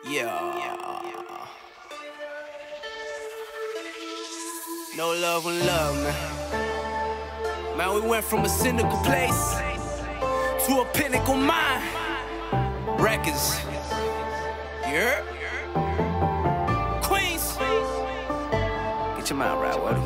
Yeah. No love and love, man. Man, we went from a cynical place to a pinnacle mind. Records. Yeah. Queens. Get your mind right, what?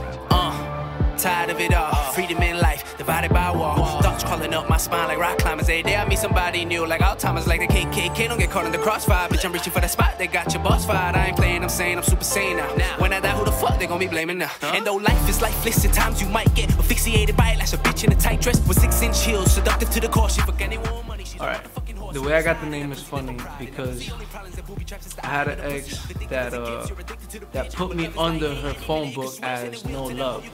Tired of it all. Freedom in life, divided by a wall. Thoughts crawling up my spine like rock climbers. Every day I meet somebody new, like Alzheimer's, like the KKK. Don't get caught in the crossfire, bitch. I'm reaching for the spot that got your boss fired. I ain't playing, I'm saying I'm super sane now. When I die, who the fuck they gon' be blaming now? And though life is lifeless, at times you might get asphyxiated by it, like a bitch in a tight dress with 6-inch heels, seductive to the core. She forget any more money. Alright, the way I got the name is funny because I had an ex that put me under her phone book as No Love.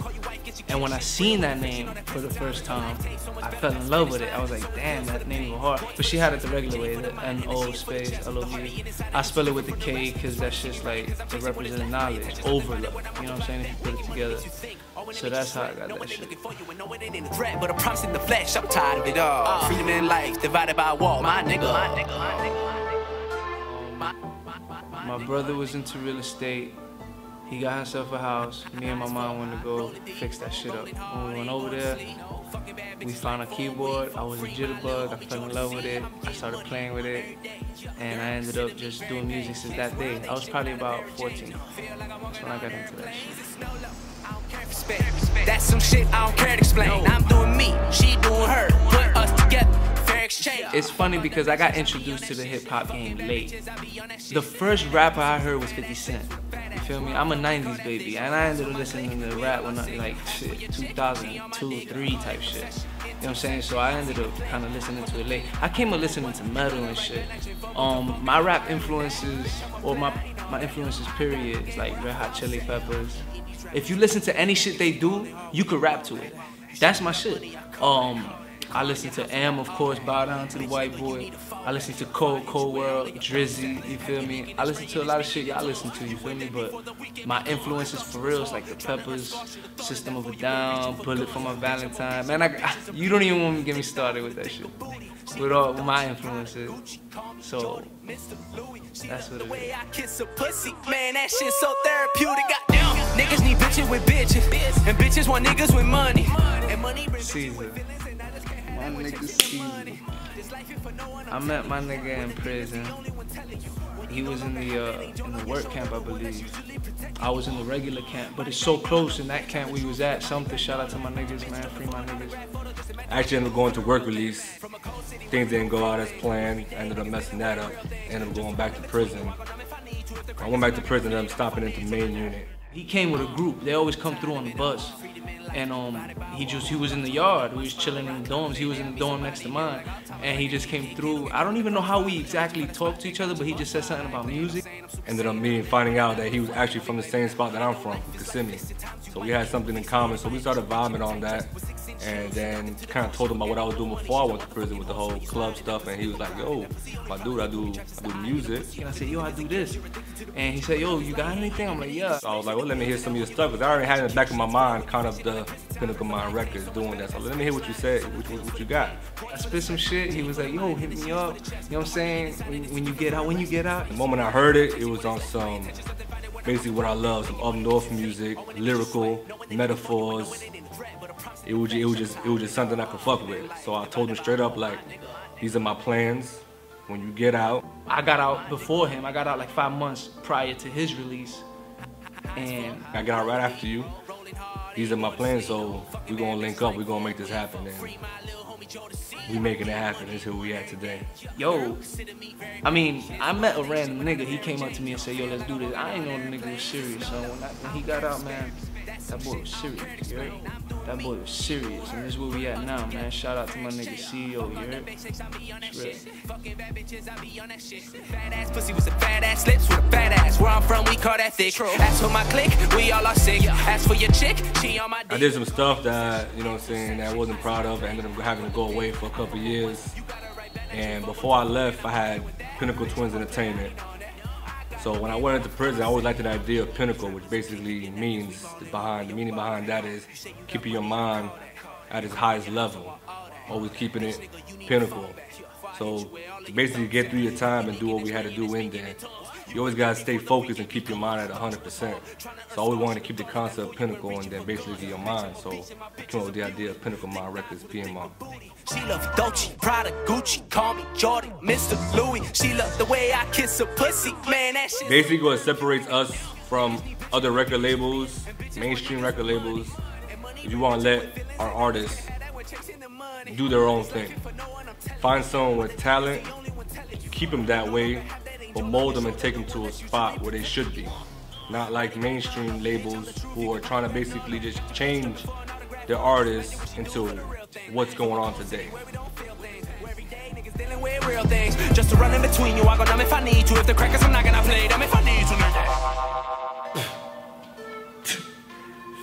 And when I seen that name for the first time, I fell in love with it. I was like, damn, that name was hard. But she had it the regular way, the N-O space L-O-V. I spell it with the K because that's just like to represent knowledge, overload. You know what I'm saying? If you put it together. So that's how I got that shit. But I'm promising the flesh, I'm tired of it all. Freedom in life, divided by a wall. My nigga. My brother was into real estate. He got himself a house. Me and my mom went to go fix that shit up. When we went over there, we found a keyboard. I was a jitterbug. I fell in love with it. I started playing with it. And I ended up just doing music since that day. I was probably about 14. That's when I got into that shit. That's some shit I don't care to explain. I'm doing me, she doing her. Put us together, fair exchange. It's funny because I got introduced to the hip-hop game late. The first rapper I heard was 50 Cent. You feel me? I'm a 90s baby, and I ended up listening to rap when I, like, shit, 2002, 3 type shit. You know what I'm saying? So I ended up kind of listening to it late. I came up listening to metal and shit. My rap influences, or my influences period, is like Red Hot Chili Peppers. If you listen to any shit they do, you could rap to it. That's my shit. I listen to of course, Bow Down to the White Boy. I listen to Cold World, Drizzy, you feel me? I listen to a lot of shit y'all listen to, you feel me? But my influences for real is like the Peppers, System of a Down, Bullet for My Valentine. Man, you don't even want me to get me started with that shit. With all my influences. So, that's what it is. Man, that shit so therapeutic. Goddamn. Niggas need bitches with bitches, and bitches want niggas with money. Caesar. My nigga Caesar. I met my nigga in prison. He was in the work camp, I believe. I was in the regular camp, but it's so close in that camp we was at. Something, shout out to my niggas, man, free my niggas. I actually ended up going to work release. Things didn't go out as planned. I ended up messing that up. Ended up going back to prison. I went back to prison and I'm stopping into the main unit. He came with a group. They always come through on the bus. And he was in the yard. We was chilling in the dorms. He was in the dorm next to mine. And he just came through. I don't even know how we exactly talked to each other, but he just said something about music. Ended up finding out that he was actually from the same spot that I'm from Kissimmee. So we had something in common. So we started vibing on that. And then kind of told him about what I was doing before I went to prison with the whole club stuff. And he was like, yo, my dude, I do music. And I said, yo, I do this. And he said, yo, you got anything? I'm like, yeah. So I was like, well, let me hear some of your stuff. Because I already had in the back of my mind kind of the Pinnacle Records doing that. So let me hear what you said, what you got. I spit some shit. He was like, yo, hit me up. You know what I'm saying? When you get out. The moment I heard it, it was on some, basically what I love, some up north music, lyrical, metaphors. It was just something I could fuck with. So I told him straight up, like, these are my plans. When you get out. I got out before him. I got out like 5 months prior to his release. And I got out right after you. These are my plans, so we're gonna link up, we're gonna make this happen. And we making it happen. This is who we at today. Yo, I mean, I met a random nigga. He came up to me and said, yo, let's do this. I ain't know the nigga was serious. So when he got out, man, that boy was serious, you heard? That boy was serious, and this is where we at now, man. Shout out to my nigga CEO, you heard? It's real. Fat ass pussy with some fat ass lips with a fat ass. Where I'm from, we call that thick. As for my clique, we all are sick. As for your chick, she on my dick. I did some stuff that, you know what I'm saying, that I wasn't proud of. I ended up having to go away for a couple years. And before I left, I had Pinnacle Twins Entertainment. So when I went into prison, I always liked the idea of Pinnacle, which basically means, the meaning behind that is keeping your mind at its highest level, always keeping it pinnacle. So to basically get through your time and do what we had to do in there, you always gotta stay focused and keep your mind at 100%. So I always wanted to keep the concept Pinnacle and then basically your mind. So I came up with the idea of Pinnacle Mindz Records, PMR. She love Dolce, Prada, Gucci, call me Jordan, Mr. Louis. She love the way I kiss her pussy, man, that shit. Basically what separates us from other record labels, mainstream record labels, is you want to let our artists do their own thing. Find someone with talent, keep them that way, but mold them and take them to a spot where they should be. Not like mainstream labels who are trying to basically just change their artists into what's going on today. Just to run in between you, I go dumb if I need to. If the crackers, I'm not gonna play them if I need to.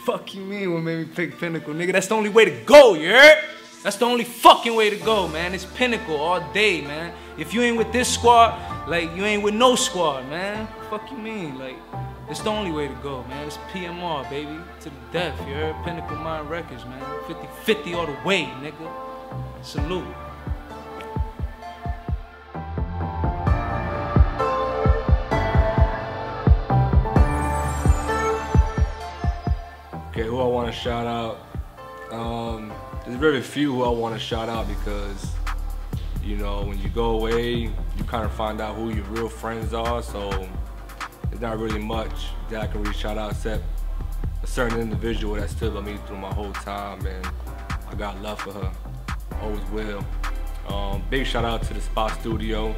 Fuck you mean what made me pick Pinnacle, nigga? That's the only way to go, you heard? That's the only fucking way to go, man. It's Pinnacle all day, man. If you ain't with this squad, like, you ain't with no squad, man. Fuck you mean? Like, it's the only way to go, man. It's PMR, baby. To the death, you heard? Pinnacle Mindz Records, man. 50-50 all the way, nigga. Salute. Okay, who I want to shout out? There's very few who I want to shout out because, you know, when you go away, you kind of find out who your real friends are, so there's not really much that I can really shout out except a certain individual that stood by me through my whole time, and I got love for her, always will. Big shout out to the Spot Studio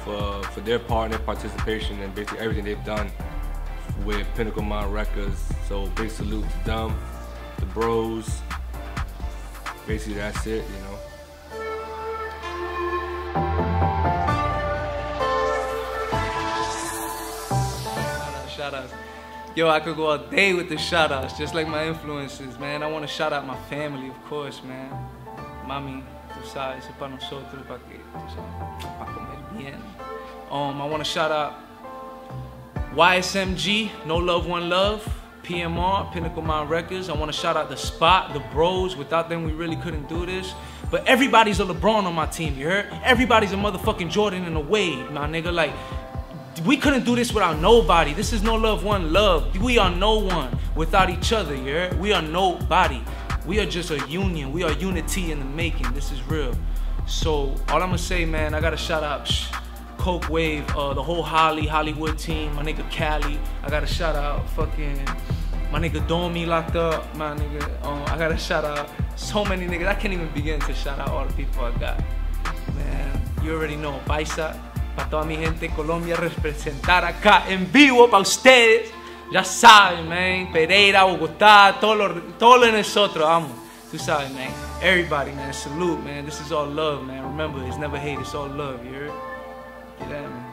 for their part and their participation and basically everything they've done with Pinnacle Mindz Records. So big salute to them, the bros. Basically that's it, you know. Shout outs. Yo, I could go all day with the shout outs, just like my influences, man. I want to shout out my family, of course, man. Mami, tú sabes, es para nosotros, para que, tú sabes, para comer bien. I want to shout out YSMG, No Love, One Love, PMR, Pinnacle Mindz Records. I want to shout out the Spot, the bros. Without them, we really couldn't do this. But everybody's a LeBron on my team, you heard? Everybody's a motherfucking Jordan in a Wade, my nigga. Like, we couldn't do this without nobody. This is No Love, One Love. We are no one without each other, you heard? We are nobody. We are just a union. We are unity in the making. This is real. So, all I'm gonna say, man, I gotta shout out Coke Wave, the whole Hollywood team, my nigga Cali. I gotta shout out fucking my nigga Domi locked up, my nigga. I gotta shout out so many niggas. I can't even begin to shout out all the people I got. Man, you already know, Paisa, para toda mi gente de Colombia, representar acá en vivo para ustedes. Ya saben, man. Pereira, Bogotá, todo lo de nosotros, vamos. Tú sabes, man. Everybody, man. Salute, man. This is all love, man. Remember, it's never hate, it's all love, you heard? Get at me.